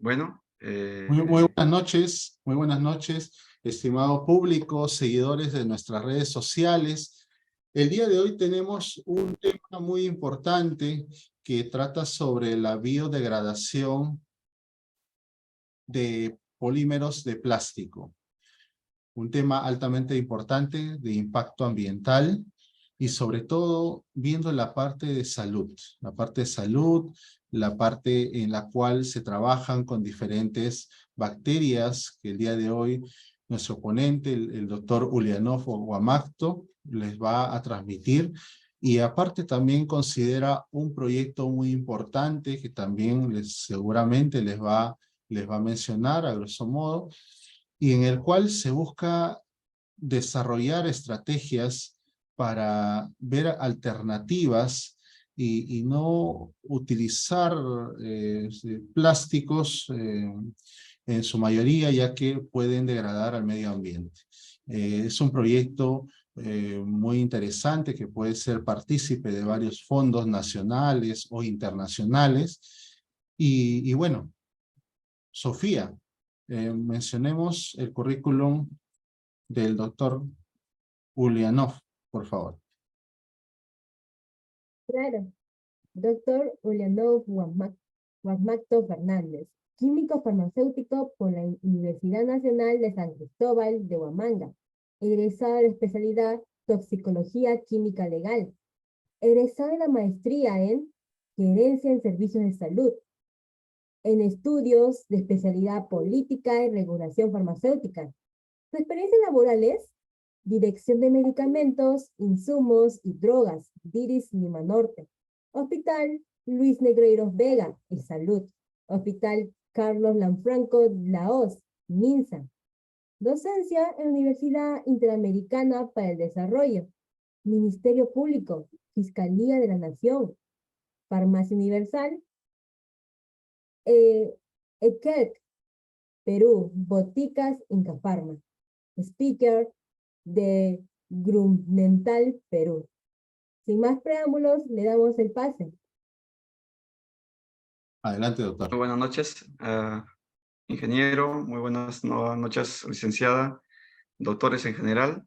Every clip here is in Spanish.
Bueno, Muy buenas noches, estimado público, seguidores de nuestras redes sociales. El día de hoy tenemos un tema muy importante que trata sobre la biodegradación de polímeros de plástico. Un tema altamente importante de impacto ambiental y sobre todo viendo la parte de salud, la parte en la cual se trabajan con diferentes bacterias que el día de hoy nuestro ponente, el doctor Ulianov Huamacto, les va a transmitir. Y aparte también considera un proyecto muy importante que también seguramente les va a mencionar a grosso modo, y en el cual se busca desarrollar estrategias para ver alternativas y no utilizar plásticos en su mayoría, ya que pueden degradar al medio ambiente. Es un proyecto muy interesante que puede ser partícipe de varios fondos nacionales o internacionales. Y bueno, Sofía, mencionemos el currículum del doctor Ulianov, por favor. Claro, doctor Ulianov Huamacto Fernández, químico farmacéutico por la Universidad Nacional de San Cristóbal de Huamanga, egresado de la especialidad Toxicología Química Legal, egresado de la maestría en Gerencia en Servicios de Salud, en estudios de especialidad Política y Regulación Farmacéutica. Su experiencia laboral es Dirección de Medicamentos, Insumos y Drogas, DIRIS Lima Norte. Hospital Luis Negreiros Vega y Salud. Hospital Carlos Lanfranco Laos, MINSA. Docencia en la Universidad Interamericana para el Desarrollo. Ministerio Público, Fiscalía de la Nación. Farmacia Universal. ECEC, Perú, Boticas Inca Pharma. Speaker de Grumnental, Perú. Sin más preámbulos, le damos el pase. Adelante, doctor. muy buenas noches, ingeniero, muy buenas noches, licenciada, doctores en general,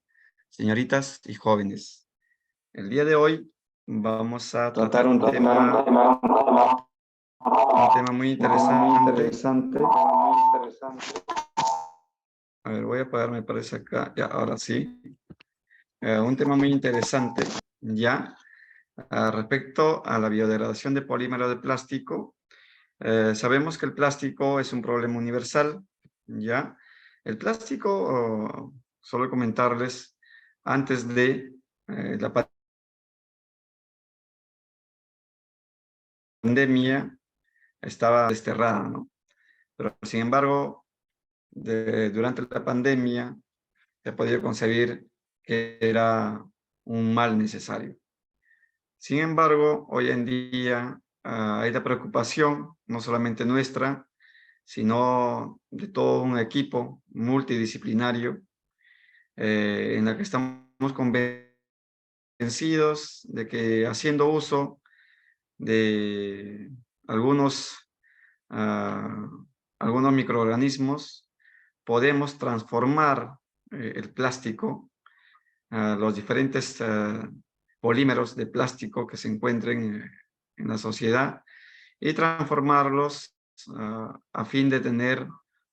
señoritas y jóvenes. El día de hoy vamos a tratar un tema muy interesante. A ver, voy a apagar, me parece acá, ya, ahora sí. Un tema muy interesante, ya, respecto a la biodegradación de polímero de plástico. Sabemos que el plástico es un problema universal, ya. El plástico, solo comentarles, antes de la pandemia, estaba desterrada, ¿no? Pero sin embargo, durante la pandemia, se ha podido concebir que era un mal necesario. Sin embargo, hoy en día hay la preocupación, no solamente nuestra, sino de todo un equipo multidisciplinario en la que estamos convencidos de que haciendo uso de algunos microorganismos podemos transformar el plástico, los diferentes polímeros de plástico que se encuentren en la sociedad, y transformarlos a fin de tener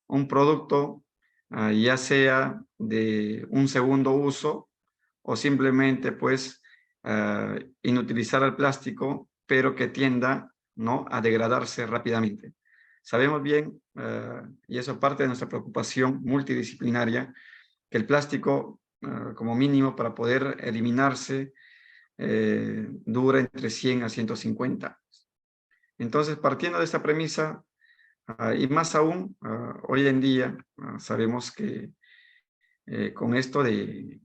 un producto ya sea de un segundo uso o simplemente pues inutilizar el plástico, pero que tienda, ¿no?, a degradarse rápidamente. Sabemos bien, y eso es parte de nuestra preocupación multidisciplinaria, que el plástico, como mínimo para poder eliminarse, dura entre 100 a 150 años. Entonces, partiendo de esta premisa, y más aún, hoy en día, sabemos que con esto de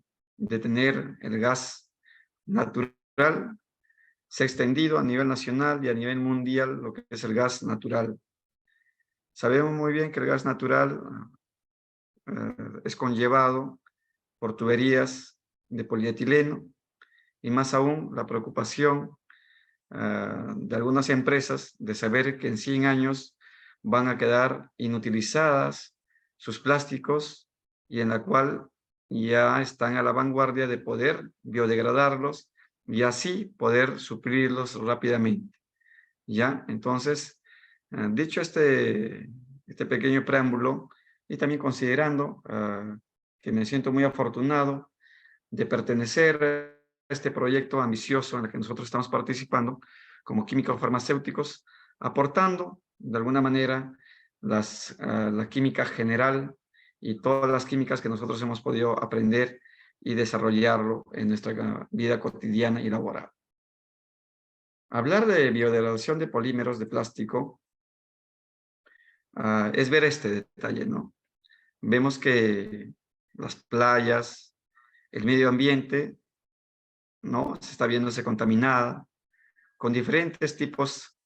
tener el gas natural, se ha extendido a nivel nacional y a nivel mundial lo que es el gas natural. Sabemos muy bien que el gas natural es conllevado por tuberías de polietileno, y más aún la preocupación de algunas empresas de saber que en 100 años van a quedar inutilizadas sus plásticos y en la cual ya están a la vanguardia de poder biodegradarlos y así poder suplirlos rápidamente. ¿Ya? Entonces, dicho este pequeño preámbulo, y también considerando que me siento muy afortunado de pertenecer a este proyecto ambicioso en el que nosotros estamos participando como químicos farmacéuticos, aportando de alguna manera la química general y todas las químicas que nosotros hemos podido aprender y desarrollarlo en nuestra vida cotidiana y laboral. Hablar de biodegradación de polímeros de plástico es ver este detalle, ¿no? Vemos que las playas, el medio ambiente, ¿no? Se está viéndose contaminada con diferentes tipos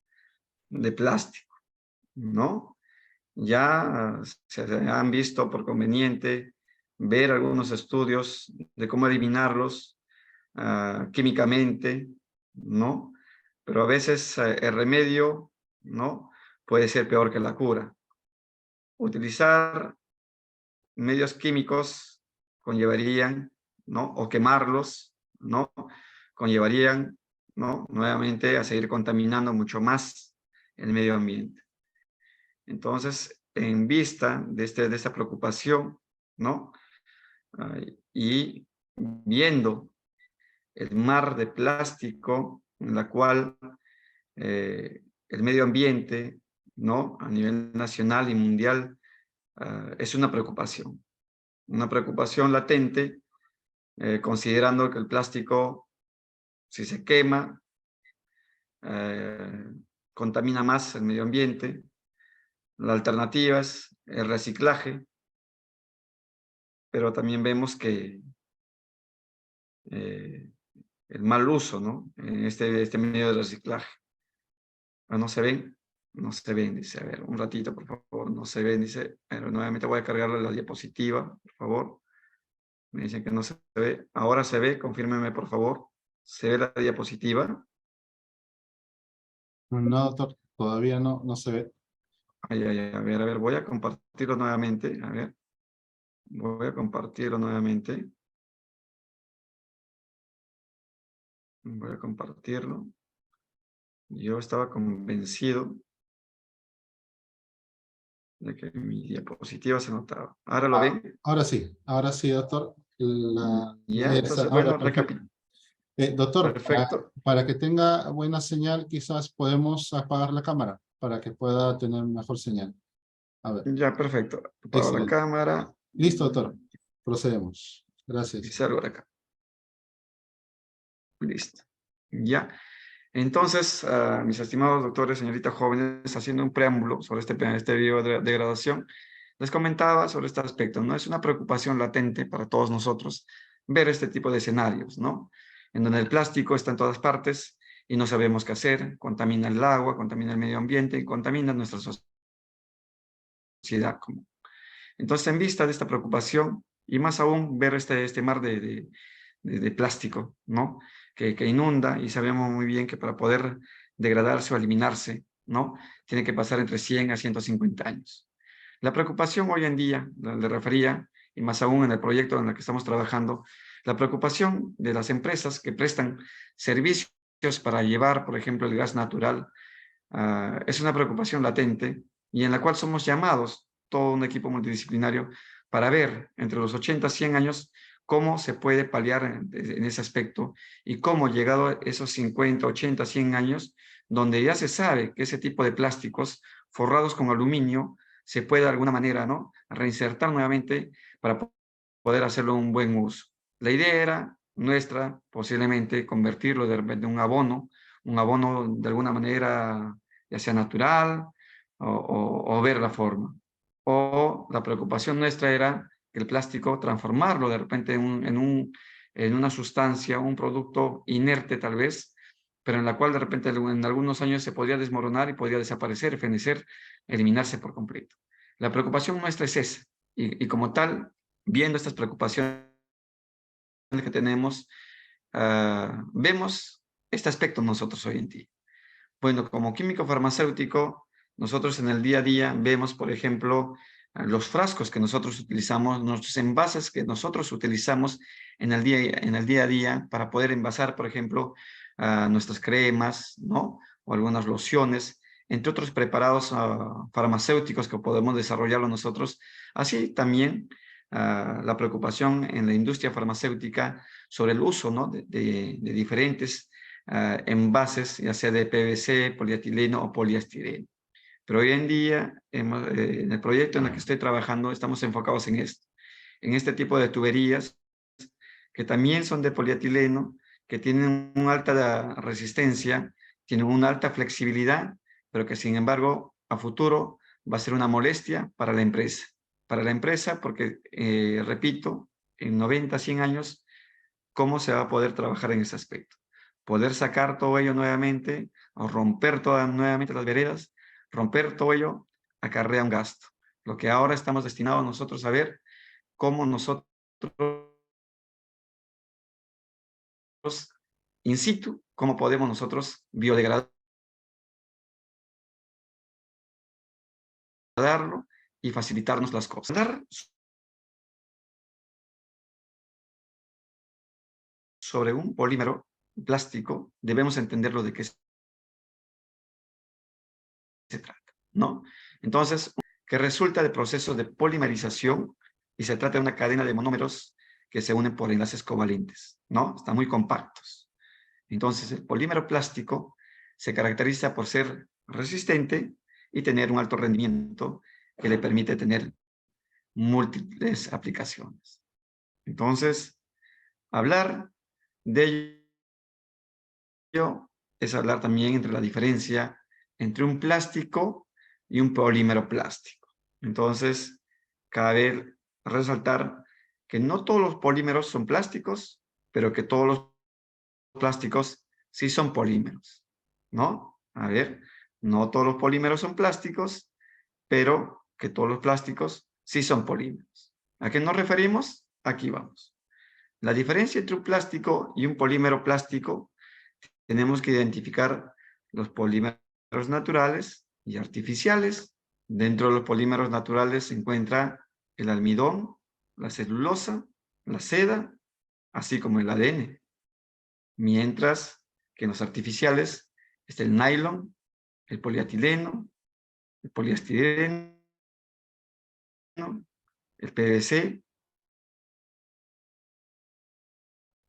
de plástico, ¿no? Ya se han visto por conveniente ver algunos estudios de cómo eliminarlos químicamente, ¿no? Pero a veces el remedio, ¿no? Puede ser peor que la cura. Utilizar medios químicos conllevarían, ¿no? O quemarlos, ¿no? Conllevarían, ¿no? Nuevamente a seguir contaminando mucho más el medio ambiente. Entonces, en vista de esta preocupación, ¿no? Y viendo el mar de plástico en la cual el medio ambiente, ¿no? A nivel nacional y mundial es una preocupación latente, considerando que el plástico, si se quema, contamina más el medio ambiente. La alternativa es el reciclaje, pero también vemos que el mal uso, ¿no? En este medio de reciclaje. ¿No se ven? No se ven, dice. A ver, un ratito, por favor. No se ven, dice. Pero nuevamente voy a cargarle la diapositiva, por favor. Me dicen que no se ve. Ahora se ve, confírmeme, por favor. ¿Se ve la diapositiva? No, doctor, todavía no se ve. Ay, ay, ay, a ver, voy a compartirlo nuevamente. A ver, voy a compartirlo nuevamente. Voy a compartirlo. Yo estaba convencido de que mi diapositiva se notaba. ¿Ahora lo ven? Ahora sí, doctor. Ya, entonces, Ahora, bueno, perfecto. Doctor, perfecto. para que tenga buena señal, quizás podemos apagar la cámara para que pueda tener mejor señal. A ver, Ya, perfecto. Apago la excelente. cámara. Listo, doctor. Procedemos. Y Gracias. salgo de acá. Listo. Ya. Entonces, mis estimados doctores, señoritas jóvenes, haciendo un preámbulo sobre este video de graduación, les comentaba sobre este aspecto, ¿no? Es una preocupación latente para todos nosotros ver este tipo de escenarios, ¿no? En donde el plástico está en todas partes y no sabemos qué hacer, contamina el agua, contamina el medio ambiente y contamina nuestra sociedad común. Entonces, en vista de esta preocupación, y más aún ver este mar de plástico, ¿no? Que inunda, y sabemos muy bien que para poder degradarse o eliminarse, ¿no? Tiene que pasar entre 100 a 150 años. La preocupación hoy en día, le refería, y más aún en el proyecto en el que estamos trabajando, la preocupación de las empresas que prestan servicios para llevar, por ejemplo, el gas natural, es una preocupación latente y en la cual somos llamados, todo un equipo multidisciplinario, para ver entre los 80 y 100 años cómo se puede paliar en ese aspecto y cómo llegado a esos 50, 80, 100 años, donde ya se sabe que ese tipo de plásticos forrados con aluminio se puede de alguna manera, ¿no?, reinsertar nuevamente para poder hacerlo un buen uso. La idea era nuestra, posiblemente, convertirlo de repente en un abono de alguna manera, ya sea natural o ver la forma. O la preocupación nuestra era que el plástico, transformarlo de repente en una sustancia, un producto inerte tal vez, pero en la cual de repente en algunos años se podría desmoronar y podría desaparecer, fenecer, eliminarse por completo. La preocupación nuestra es esa, y como tal, viendo estas preocupaciones que tenemos, vemos este aspecto nosotros hoy en día. Bueno, como químico farmacéutico, nosotros en el día a día vemos, por ejemplo, los frascos que nosotros utilizamos, nuestros envases que nosotros utilizamos en el día a día para poder envasar, por ejemplo, nuestras cremas, ¿no? O algunas lociones, entre otros preparados farmacéuticos que podemos desarrollarlo nosotros. Así también la preocupación en la industria farmacéutica sobre el uso, ¿no? de diferentes envases, ya sea de PVC, polietileno o poliestireno. Pero hoy en día, en el proyecto en el que estoy trabajando, estamos enfocados en este tipo de tuberías que también son de polietileno, que tienen una alta resistencia, tienen una alta flexibilidad, pero que sin embargo a futuro va a ser una molestia para la empresa. Para la empresa porque, repito, en 90, 100 años, ¿cómo se va a poder trabajar en ese aspecto? Poder sacar todo ello nuevamente o romper todas nuevamente las veredas, romper todo ello acarrea un gasto. Lo que ahora estamos destinados nosotros a ver cómo nosotros in situ, cómo podemos nosotros biodegradarlo y facilitarnos las cosas. Hablar sobre un polímero plástico, debemos entenderlo de qué se trata, ¿no? Entonces, que resulta de procesos de polimerización y se trata de una cadena de monómeros que se unen por enlaces covalentes, ¿no? Están muy compactos. Entonces, el polímero plástico se caracteriza por ser resistente y tener un alto rendimiento que le permite tener múltiples aplicaciones. Entonces, hablar de ello es hablar también entre la diferencia entre un plástico y un polímero plástico. Entonces, cabe resaltar que no todos los polímeros son plásticos, pero que todos los plásticos sí son polímeros, ¿no? A ver, no todos los polímeros son plásticos, pero que todos los plásticos sí son polímeros. ¿A qué nos referimos? Aquí vamos. La diferencia entre un plástico y un polímero plástico, tenemos que identificar los polímeros naturales y artificiales. Dentro de los polímeros naturales se encuentra el almidón, la celulosa, la seda, así como el ADN. Mientras que en los artificiales está el nylon, el polietileno, el poliestireno, el PVC,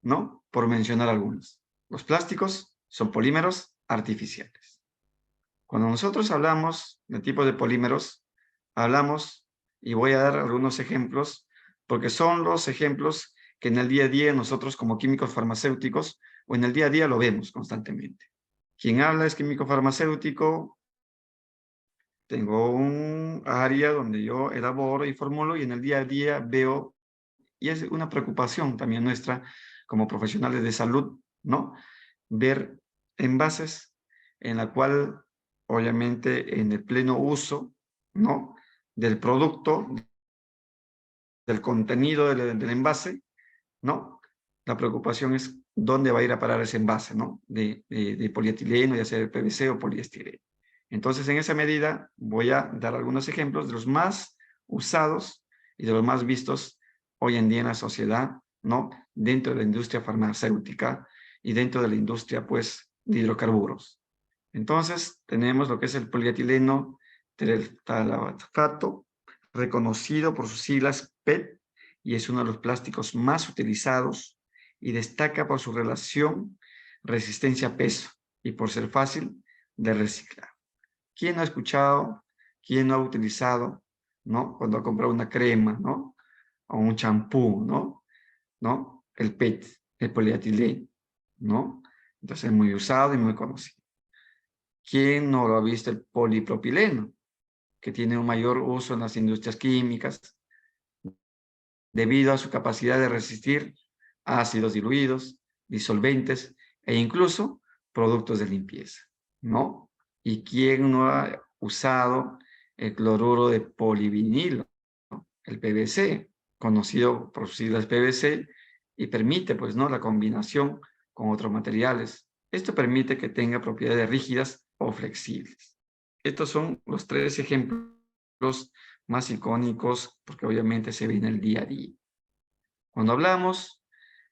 ¿no? Por mencionar algunos. Los plásticos son polímeros artificiales. Cuando nosotros hablamos de tipos de polímeros, hablamos, y voy a dar algunos ejemplos, porque son los ejemplos que en el día a día nosotros como químicos farmacéuticos, o en el día a día lo vemos constantemente. Quien habla es químico farmacéutico, tengo un área donde yo elaboro y formulo, y en el día a día veo, y es una preocupación también nuestra como profesionales de salud, ¿no? Ver envases en la cual, obviamente, en el pleno uso, ¿no? Del producto, del contenido del envase, ¿no? La preocupación es dónde va a ir a parar ese envase, ¿no? De polietileno, ya sea de PVC o poliestireno. Entonces, en esa medida, voy a dar algunos ejemplos de los más usados y de los más vistos hoy en día en la sociedad, ¿no? Dentro de la industria farmacéutica y dentro de la industria, pues, de hidrocarburos. Entonces, tenemos lo que es el polietileno tereftalfato, reconocido por sus siglas PET, y es uno de los plásticos más utilizados y destaca por su relación resistencia-peso y por ser fácil de reciclar. ¿Quién no ha escuchado, quién no ha utilizado, ¿no? Cuando ha comprado una crema, ¿no? O un champú, ¿no? El PET, el polietileno, ¿no? Entonces es muy usado y muy conocido. ¿Quién no lo ha visto el polipropileno, que tiene un mayor uso en las industrias químicas debido a su capacidad de resistir ácidos diluidos, disolventes e incluso productos de limpieza, ¿no? ¿Y quién no ha usado el cloruro de polivinilo, el PVC, conocido por sus siglas PVC, y permite, pues, ¿no? La combinación con otros materiales. Esto permite que tenga propiedades rígidas o flexibles. estos son los 3 ejemplos más icónicos porque obviamente se ve en el día a día. Cuando hablamos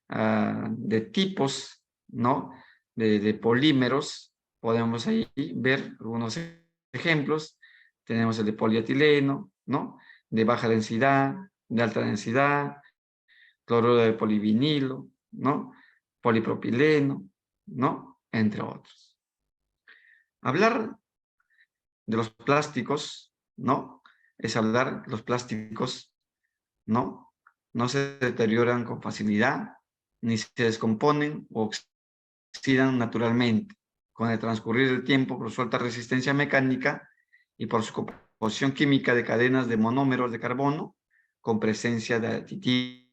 de tipos, ¿no? De polímeros, podemos ahí ver algunos ejemplos. Tenemos el de polietileno, ¿no? De baja densidad, de alta densidad, cloruro de polivinilo, ¿no? Polipropileno, ¿no? Entre otros. Hablar de los plásticos, ¿no? Es hablar que los plásticos, ¿no? No se deterioran con facilidad, ni se descomponen o oxidan naturalmente. Con el transcurrir del tiempo, por su alta resistencia mecánica y por su composición química de cadenas de monómeros de carbono, con presencia de aditivos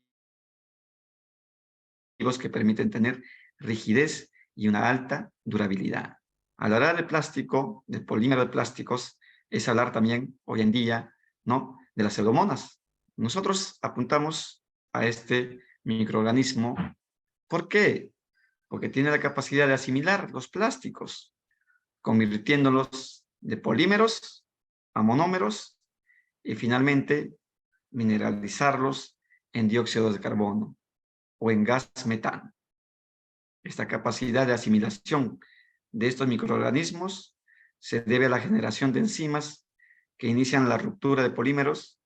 que permiten tener rigidez y una alta durabilidad. Al hablar de plástico, del polímero de plásticos, es hablar también, hoy en día, ¿no? De las pseudomonas. Nosotros apuntamos a este microorganismo. ¿Por qué? Porque tiene la capacidad de asimilar los plásticos, convirtiéndolos de polímeros a monómeros y finalmente mineralizarlos en dióxido de carbono o en gas metano. Esta capacidad de asimilación de estos microorganismos se debe a la generación de enzimas que inician la ruptura de polímeros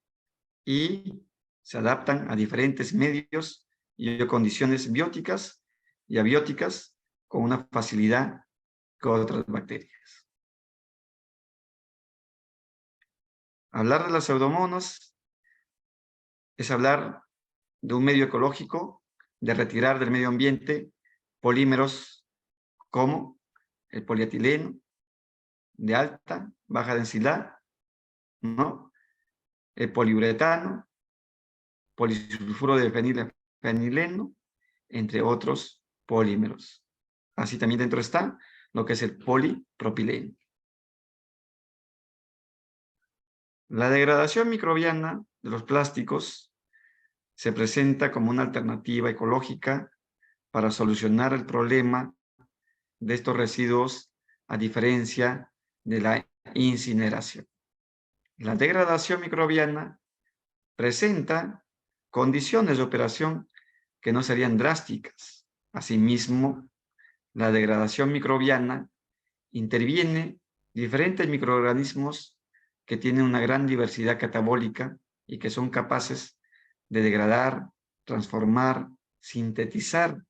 y se adaptan a diferentes medios y condiciones bióticas y abióticas con una facilidad que otras bacterias. Hablar de las pseudomonas es hablar de un medio ecológico, de retirar del medio ambiente polímeros como el polietileno de alta, baja densidad, ¿no? El poliuretano, polisulfuro de fenileno, entre otros polímeros. Así también dentro está lo que es el polipropileno. La degradación microbiana de los plásticos se presenta como una alternativa ecológica para solucionar el problema de estos residuos a diferencia de la incineración. La degradación microbiana presenta condiciones de operación que no serían drásticas. Asimismo, la degradación microbiana interviene diferentes microorganismos que tienen una gran diversidad catabólica y que son capaces de degradar, transformar, sintetizar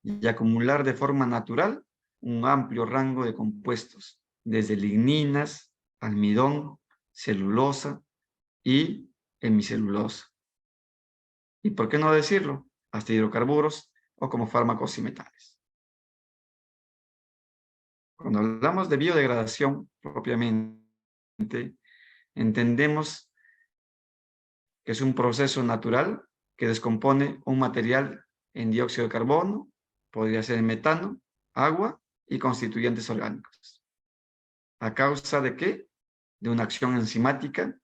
y acumular de forma natural un amplio rango de compuestos, desde ligninas, almidón, celulosa y hemicelulosa. Y por qué no decirlo, hasta hidrocarburos o como fármacos y metales. Cuando hablamos de biodegradación propiamente, entendemos que es un proceso natural que descompone un material en dióxido de carbono, podría ser en metano, agua y constituyentes orgánicos. ¿A causa de qué? De una acción enzimática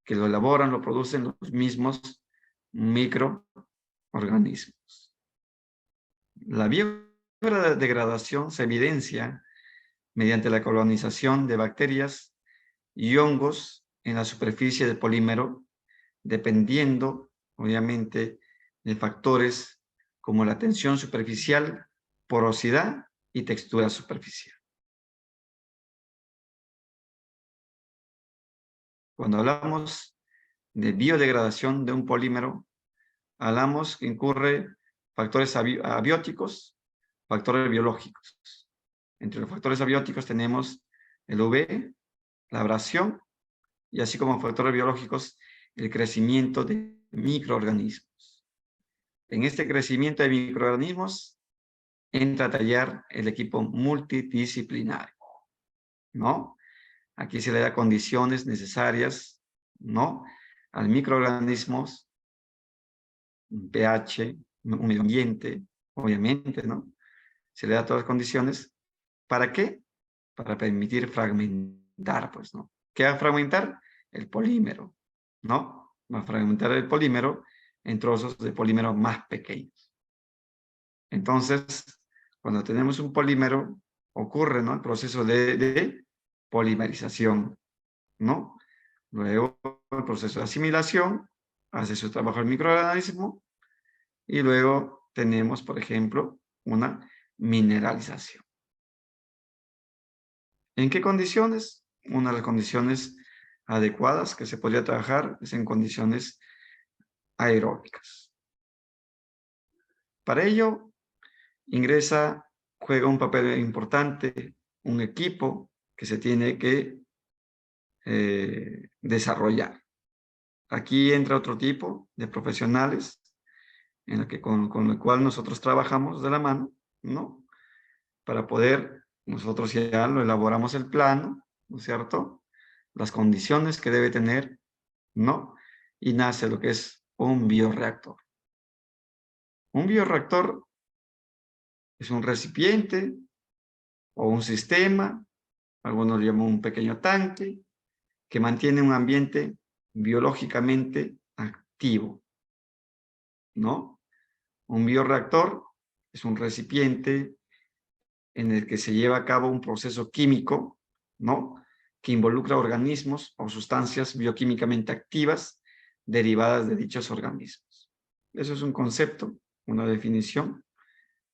que lo elaboran, lo producen los mismos microorganismos. La biodegradación se evidencia mediante la colonización de bacterias y hongos en la superficie del polímero, dependiendo, obviamente, de factores como la tensión superficial, porosidad y textura superficial. Cuando hablamos de biodegradación de un polímero, hablamos que incurre factores abióticos, factores biológicos. Entre los factores abióticos tenemos el UV, la abrasión, y así como factores biológicos, el crecimiento de microorganismos. En este crecimiento de microorganismos entra a tallar el equipo multidisciplinario, ¿no? Aquí se le da condiciones necesarias, ¿no? Al microorganismos, un pH, un medio ambiente, obviamente, ¿no? Se le da todas las condiciones. ¿Para qué? Para permitir fragmentar, pues, ¿no? ¿Qué va a fragmentar? El polímero, ¿no? Va a fragmentar el polímero en trozos de polímero más pequeños. Entonces, cuando tenemos un polímero, ocurre, ¿no? El proceso de polimerización, ¿no? Luego, el proceso de asimilación, hace su trabajo el microorganismo, y luego tenemos, por ejemplo, una mineralización. ¿En qué condiciones? Una de las condiciones adecuadas que se podría trabajar es en condiciones aeróbicas. Para ello, juega un papel importante un equipo que se tiene que desarrollar. Aquí entra otro tipo de profesionales con el cual nosotros trabajamos de la mano, ¿no? Para poder, nosotros ya lo elaboramos el plano, ¿no es cierto? Las condiciones que debe tener, ¿no? Y nace lo que es un bioreactor. Un bioreactor es un recipiente o un sistema, algunos llaman un pequeño tanque, que mantiene un ambiente biológicamente activo, ¿no? Un bioreactor es un recipiente en el que se lleva a cabo un proceso químico, ¿no? Que involucra organismos o sustancias bioquímicamente activas derivadas de dichos organismos. Eso es un concepto, una definición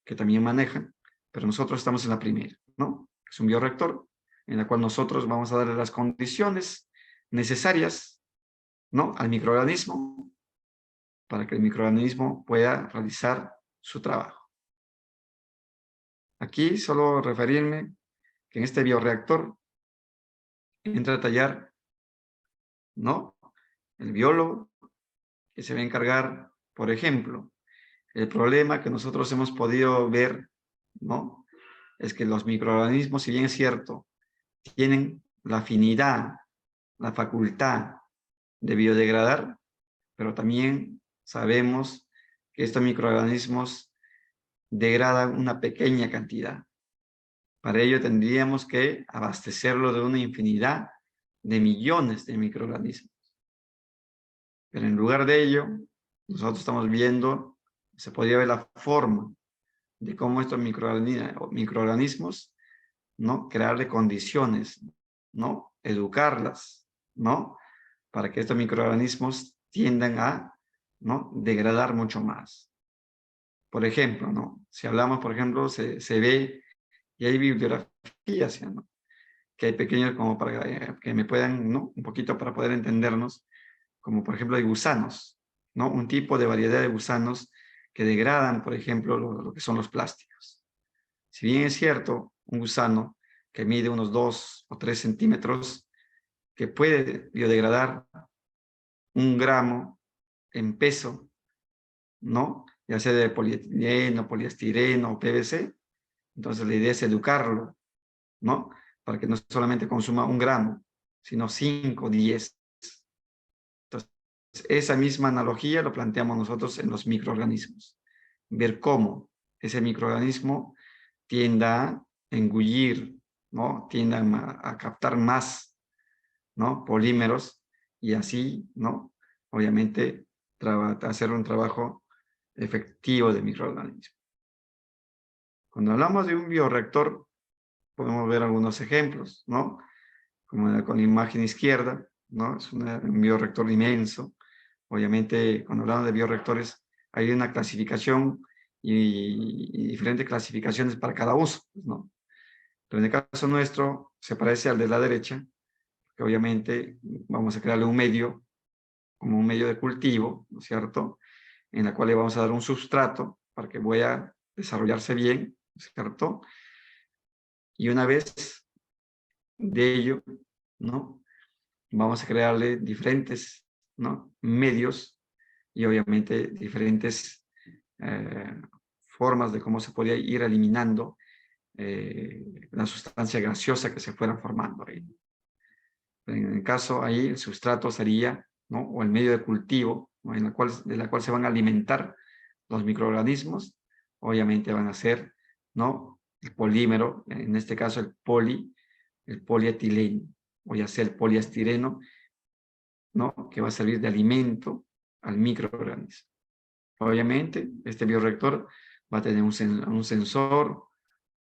que también manejan, pero nosotros estamos en la primera, ¿no? Es un bioreactor en la cual nosotros vamos a darle las condiciones necesarias, ¿no? Al microorganismo para que el microorganismo pueda realizar su trabajo. Aquí solo referirme que en este bioreactor entra a tallar, ¿no? El biólogo que se va a encargar, por ejemplo, el problema que nosotros hemos podido ver, ¿no? Es que los microorganismos, si bien es cierto, tienen la afinidad, la facultad de biodegradar, pero también sabemos que estos microorganismos degradan una pequeña cantidad. Para ello tendríamos que abastecerlo de una infinidad de millones de microorganismos. Pero en lugar de ello, nosotros estamos viendo, se podría ver la forma de cómo estos microorganismos, ¿no? Crearle condiciones, ¿no? Educarlas, ¿no? Para que estos microorganismos tiendan a, ¿no? Degradar mucho más. Por ejemplo, ¿no? Si hablamos, por ejemplo, se ve, y hay bibliografías, ¿no? Que hay pequeños como para que me puedan, ¿no? Un poquito para poder entendernos, como por ejemplo hay gusanos, ¿no? Un tipo de variedad de gusanos que degradan, por ejemplo, lo que son los plásticos. Si bien es cierto, un gusano que mide unos 2 o 3 centímetros, que puede biodegradar 1 gramo en peso, ¿no? Ya sea de polietileno, poliestireno o PVC. Entonces la idea es educarlo, ¿no? Para que no solamente consuma 1 gramo, sino 5, 10. Entonces, esa misma analogía lo planteamos nosotros en los microorganismos. Ver cómo ese microorganismo tiende a engullir, ¿no? Tiende a captar más, ¿no? Polímeros y así, ¿no? Obviamente, hacer un trabajo efectivo de microorganismo. Cuando hablamos de un bioreactor, podemos ver algunos ejemplos, ¿no? Como con la imagen izquierda, ¿no? Es un bioreactor inmenso. Obviamente, cuando hablamos de bioreactores, hay una clasificación y diferentes clasificaciones para cada uso, ¿no? Pero en el caso nuestro, se parece al de la derecha, que obviamente vamos a crearle un medio, como un medio de cultivo, ¿no es cierto? En la cual le vamos a dar un sustrato para que vaya a desarrollarse bien, ¿no es cierto? Y una vez de ello, ¿no? Vamos a crearle diferentes, ¿no? Medios y obviamente diferentes formas de cómo se podría ir eliminando la sustancia gaseosa que se fuera formando ahí. En el caso ahí, el sustrato sería, ¿no? O el medio de cultivo, ¿no? De la cual se van a alimentar los microorganismos. Obviamente van a ser, ¿no? El polímero, en este caso el polietileno, o ya sea el poliestireno, ¿no? Que va a servir de alimento al microorganismo. Obviamente, este bioreactor va a tener un sensor,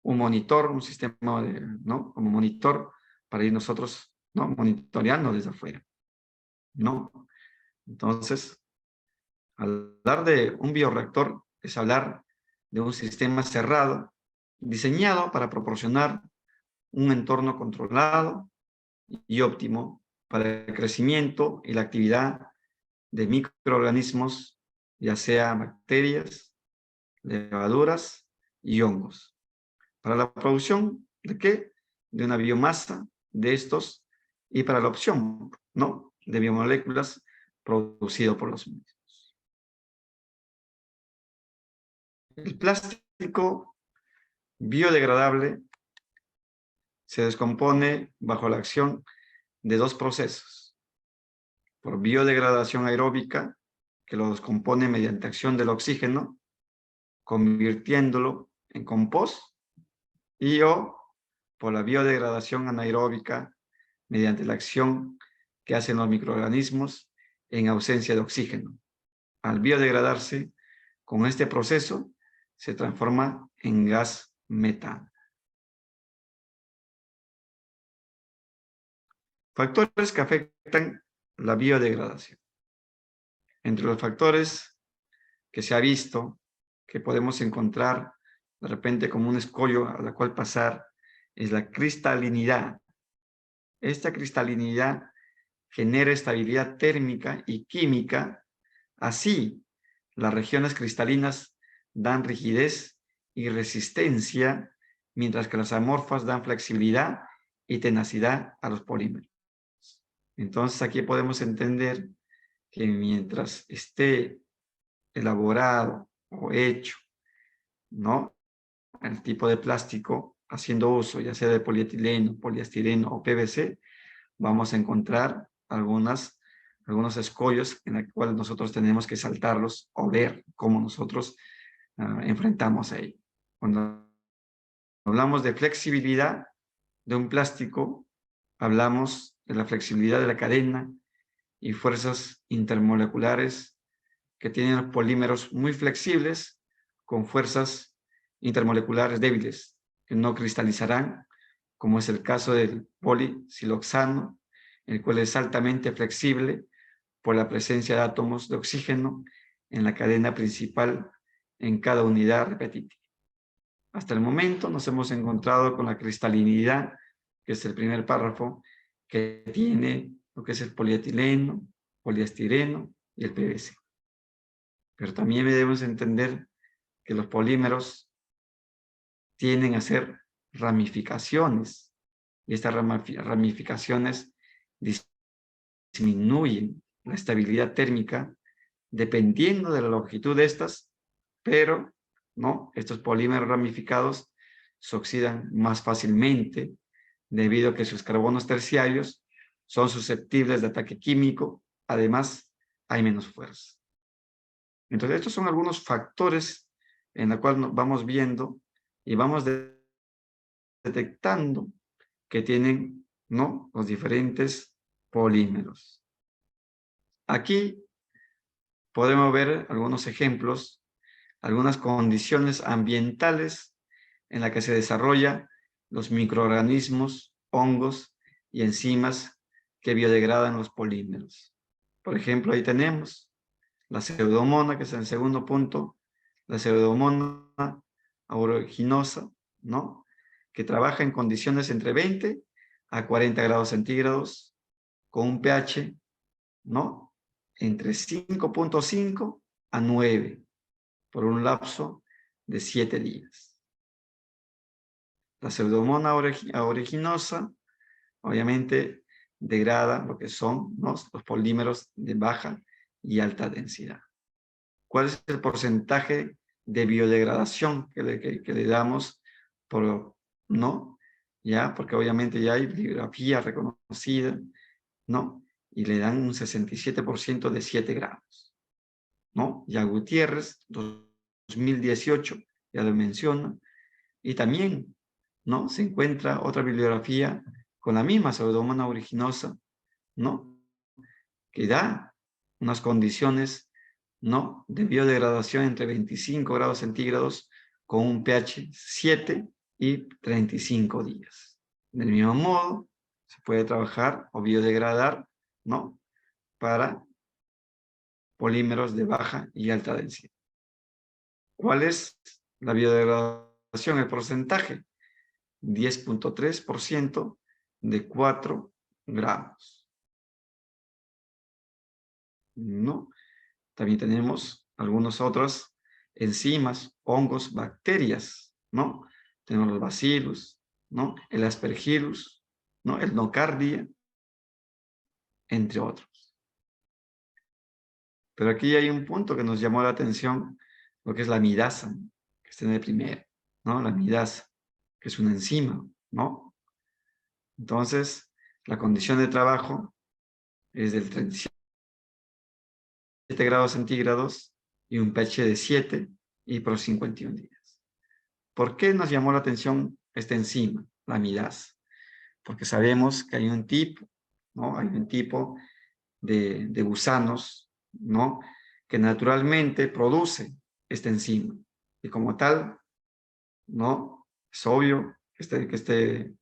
un monitor, un sistema de, ¿no? Como monitor para ir nosotros, ¿no?, monitoreando desde afuera, ¿no? Entonces, hablar de un bioreactor es hablar de un sistema cerrado, diseñado para proporcionar un entorno controlado y óptimo para el crecimiento y la actividad de microorganismos, ya sea bacterias, levaduras y hongos. Para la producción ¿de qué? De una biomasa de estos y para la opción, ¿no?, de biomoléculas producido por los mismos. El plástico biodegradable se descompone bajo la acción de dos procesos. Por biodegradación aeróbica, que lo descompone mediante acción del oxígeno, convirtiéndolo en compost, y o por la biodegradación anaeróbica, mediante la acción que hacen los microorganismos en ausencia de oxígeno. Al biodegradarse, con este proceso, se transforma en gas metano. Factores que afectan la biodegradación. Entre los factores que se ha visto, que podemos encontrar de repente como un escollo a la cual pasar, es la cristalinidad. Esta cristalinidad genera estabilidad térmica y química. Así, las regiones cristalinas dan rigidez y resistencia, mientras que las amorfas dan flexibilidad y tenacidad a los polímeros. Entonces, aquí podemos entender que mientras esté elaborado o hecho, ¿no?, el tipo de plástico, haciendo uso ya sea de polietileno, poliestireno o PVC, vamos a encontrar algunos escollos en los cuales nosotros tenemos que saltarlos o ver cómo nosotros enfrentamos a ello. Cuando hablamos de flexibilidad de un plástico, hablamos de la flexibilidad de la cadena y fuerzas intermoleculares que tienen polímeros muy flexibles con fuerzas intermoleculares débiles que no cristalizarán, como es el caso del polisiloxano, el cual es altamente flexible por la presencia de átomos de oxígeno en la cadena principal en cada unidad repetitiva. Hasta el momento nos hemos encontrado con la cristalinidad, que es el primer párrafo, que tiene lo que es el polietileno, poliestireno y el PVC. Pero también debemos entender que los polímeros tienden a hacer ramificaciones, y estas ramificaciones disminuyen la estabilidad térmica dependiendo de la longitud de estas, pero ¿no?, estos polímeros ramificados se oxidan más fácilmente debido a que sus carbonos terciarios son susceptibles de ataque químico. Además, hay menos fuerza. Entonces, estos son algunos factores en los cuales vamos viendo y vamos detectando que tienen, ¿no?, los diferentes polímeros. Aquí podemos ver algunos ejemplos, algunas condiciones ambientales en las que se desarrollan los microorganismos, hongos y enzimas que biodegradan los polímeros. Por ejemplo, ahí tenemos la pseudomonas, que es el segundo punto, la pseudomonas aeruginosa, ¿no?, que trabaja en condiciones entre 20 a 40 grados centígrados, con un pH, ¿no?, entre 5.5 a 9, por un lapso de 7 días. La pseudomonas aeruginosa, obviamente, degrada lo que son, ¿no?, los polímeros de baja y alta densidad. ¿Cuál es el porcentaje de biodegradación que le damos por, ¿no?, ya? Porque obviamente ya hay bibliografía reconocida, ¿no?, y le dan un 67% de 7 gramos, ¿no? Ya Gutiérrez, 2018, ya lo menciona, y también, ¿no?, se encuentra otra bibliografía con la misma pseudomonas aeruginosa, ¿no?, que da unas condiciones, ¿no?, de biodegradación entre 25 grados centígrados con un pH 7 y 35 días. Del mismo modo, se puede trabajar o biodegradar, ¿no? Para polímeros de baja y alta densidad. ¿Cuál es la biodegradación? El porcentaje, 10.3% de 4 gramos. ¿No? También tenemos algunas otras enzimas, hongos, bacterias, ¿no? Tenemos los bacillus, ¿no? El aspergillus, ¿no? El nocardia, entre otros. Pero aquí hay un punto que nos llamó la atención, lo que es la amidasa, que está en el primero, ¿no? La amidasa, que es una enzima, ¿no? Entonces, la condición de trabajo es del 37 grados centígrados y un pH de 7 y por 51 días. ¿Por qué nos llamó la atención esta enzima, la amidasa? Porque sabemos que hay un tipo, ¿no? Hay un tipo de gusanos, ¿no? Que naturalmente produce esta enzima. Y como tal, ¿no? Es obvio que este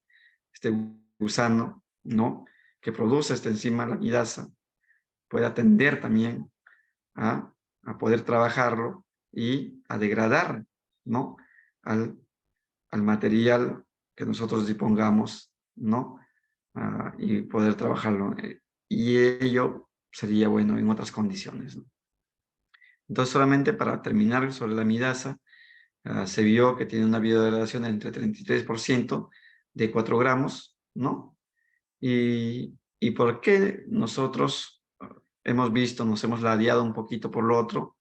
gusano, ¿no? Que produce esta enzima, la amidasa, puede atender también a poder trabajarlo y a degradar, ¿no? Al material que nosotros dispongamos, ¿no? Y poder trabajarlo. Y ello sería bueno en otras condiciones, ¿no? Entonces, solamente para terminar sobre la amidasa, se vio que tiene una biodegradación de entre 33% de 4 gramos, ¿no? ¿Y por qué nosotros hemos visto, nos hemos ladeado un poquito por lo otro?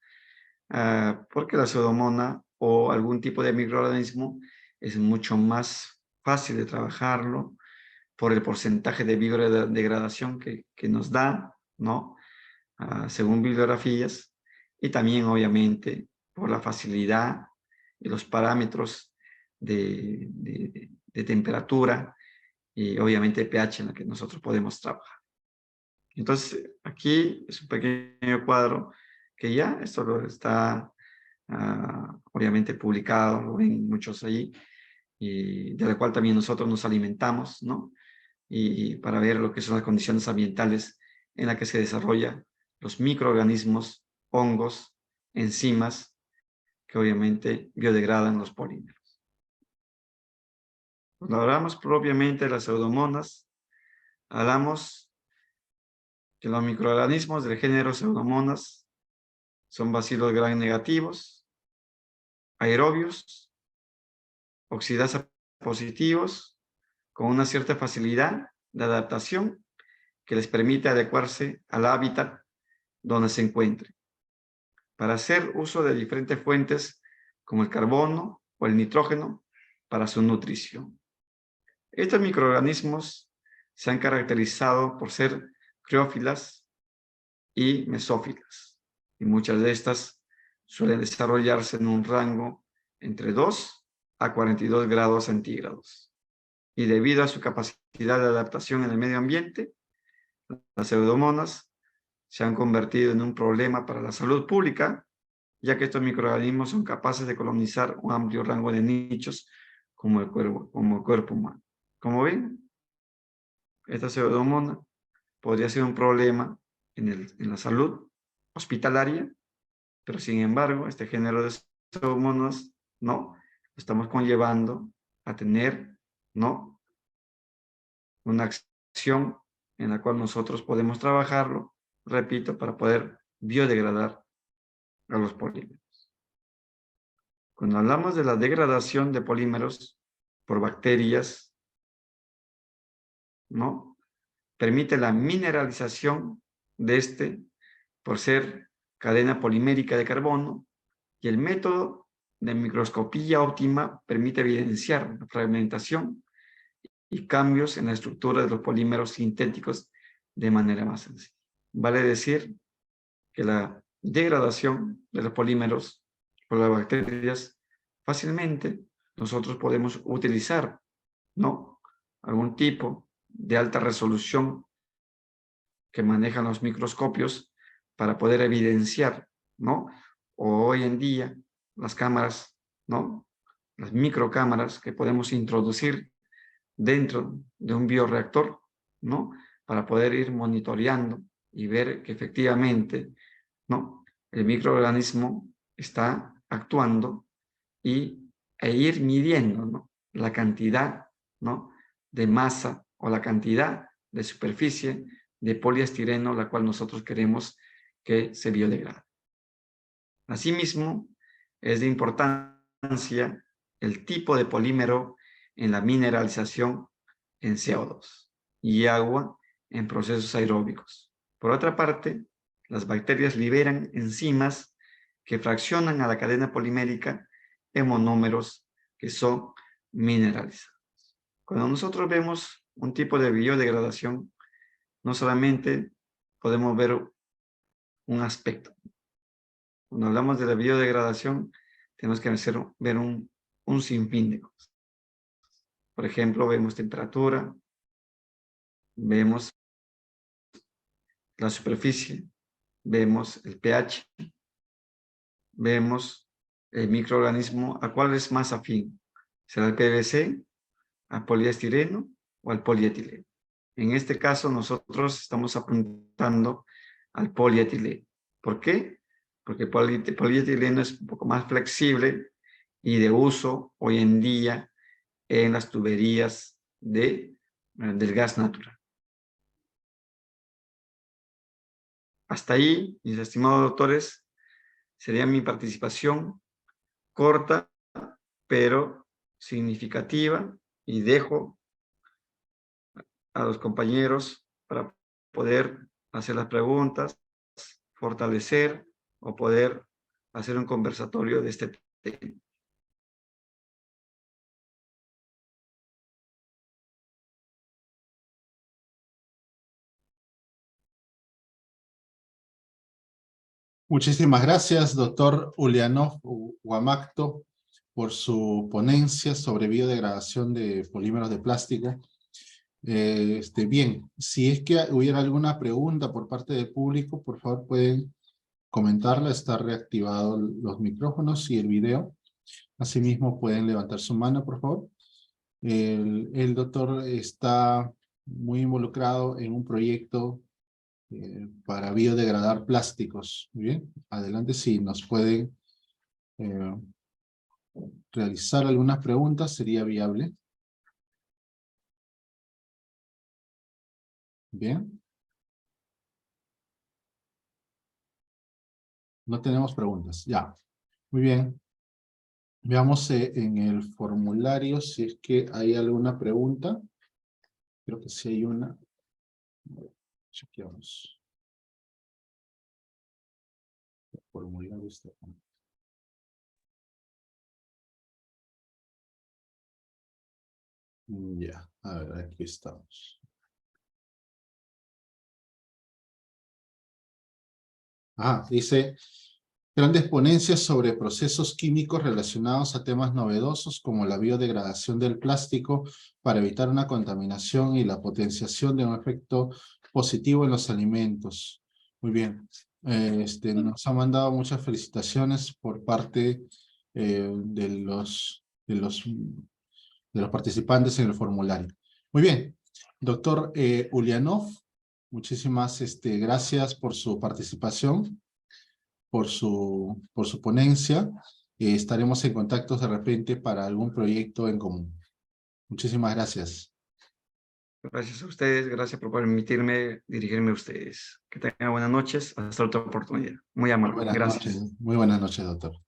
Porque la pseudomonas o algún tipo de microorganismo es mucho más fácil de trabajarlo por el porcentaje de biodegradación que nos da, ¿no? Según bibliografías, y también obviamente por la facilidad y los parámetros de temperatura y obviamente pH en la que nosotros podemos trabajar. Entonces, aquí es un pequeño cuadro que ya esto lo está obviamente publicado, lo ven muchos ahí, y de la cual también nosotros nos alimentamos, ¿no? Y para ver lo que son las condiciones ambientales en las que se desarrollan los microorganismos, hongos, enzimas, que obviamente biodegradan los polímeros. Cuando hablamos propiamente de las pseudomonas, hablamos que los microorganismos del género pseudomonas son bacilos gram negativos, aerobios, oxidasa positivos, con una cierta facilidad de adaptación que les permite adecuarse al hábitat donde se encuentren, para hacer uso de diferentes fuentes como el carbono o el nitrógeno para su nutrición. Estos microorganismos se han caracterizado por ser criófilas y mesófilas, y muchas de estas suelen desarrollarse en un rango entre 2 a 42 grados centígrados. Y debido a su capacidad de adaptación en el medio ambiente, las pseudomonas se han convertido en un problema para la salud pública, ya que estos microorganismos son capaces de colonizar un amplio rango de nichos como el cuerpo humano. Como ven, esta pseudomona podría ser un problema en la salud hospitalaria, pero sin embargo, este género de pseudomonas, ¿no? Lo estamos conllevando a tener, ¿no? Una acción en la cual nosotros podemos trabajarlo, repito, para poder biodegradar a los polímeros. Cuando hablamos de la degradación de polímeros por bacterias, ¿no? Permite la mineralización de este por ser cadena polimérica de carbono, y el método de microscopía óptima permite evidenciar la fragmentación y cambios en la estructura de los polímeros sintéticos de manera más sencilla. Vale decir que la degradación de los polímeros por las bacterias fácilmente nosotros podemos utilizar, ¿no? Algún tipo de alta resolución que manejan los microscopios para poder evidenciar, ¿no? O hoy en día las cámaras, ¿no? Las microcámaras que podemos introducir dentro de un bioreactor ¿no? Para poder ir monitoreando y ver que efectivamente, ¿no? El microorganismo está actuando e ir midiendo, ¿no? La cantidad, ¿no? De masa o la cantidad de superficie de poliestireno, la cual nosotros queremos que se biodegrade. Asimismo, es de importancia el tipo de polímero en la mineralización en CO2 y agua en procesos aeróbicos. Por otra parte, las bacterias liberan enzimas que fraccionan a la cadena polimérica en monómeros que son mineralizados. Cuando nosotros vemos un tipo de biodegradación, no solamente podemos ver un aspecto. Cuando hablamos de la biodegradación, tenemos que ver un sinfín de cosas. Por ejemplo, vemos temperatura, vemos la superficie, vemos el pH, vemos el microorganismo a cuál es más afín. ¿Será el PVC, al poliestireno o al polietileno? En este caso, nosotros estamos apuntando al polietileno. ¿Por qué? Porque el polietileno es un poco más flexible y de uso hoy en día en las tuberías del gas natural. Hasta ahí, mis estimados doctores, sería mi participación corta, pero significativa, y dejo a los compañeros para poder hacer las preguntas, fortalecer o poder hacer un conversatorio de este tema. Muchísimas gracias, doctor Ulianov Huamacto, por su ponencia sobre biodegradación de polímeros de plástico. Bien, si es que hubiera alguna pregunta por parte del público, por favor pueden comentarla. Está reactivado los micrófonos y el video. Asimismo pueden levantar su mano, por favor. El doctor está muy involucrado en un proyecto para biodegradar plásticos. Muy bien, adelante si nos pueden realizar algunas preguntas, sería viable. Bien. No tenemos preguntas, ya. Muy bien. Veamos en el formulario si es que hay alguna pregunta. Creo que sí hay una. Chequeamos. El formulario está. Ya, a ver, aquí estamos. Dice, grandes ponencias sobre procesos químicos relacionados a temas novedosos como la biodegradación del plástico para evitar una contaminación y la potenciación de un efecto positivo en los alimentos. Muy bien. Nos ha mandado muchas felicitaciones por parte de los participantes en el formulario. Muy bien. Doctor Ulianov, muchísimas gracias por su participación, por su ponencia. Estaremos en contacto de repente para algún proyecto en común. Muchísimas gracias. Gracias a ustedes, gracias por permitirme dirigirme a ustedes. Que tengan buenas noches, hasta otra oportunidad. Muy amable, gracias. Muy buenas noches, doctor.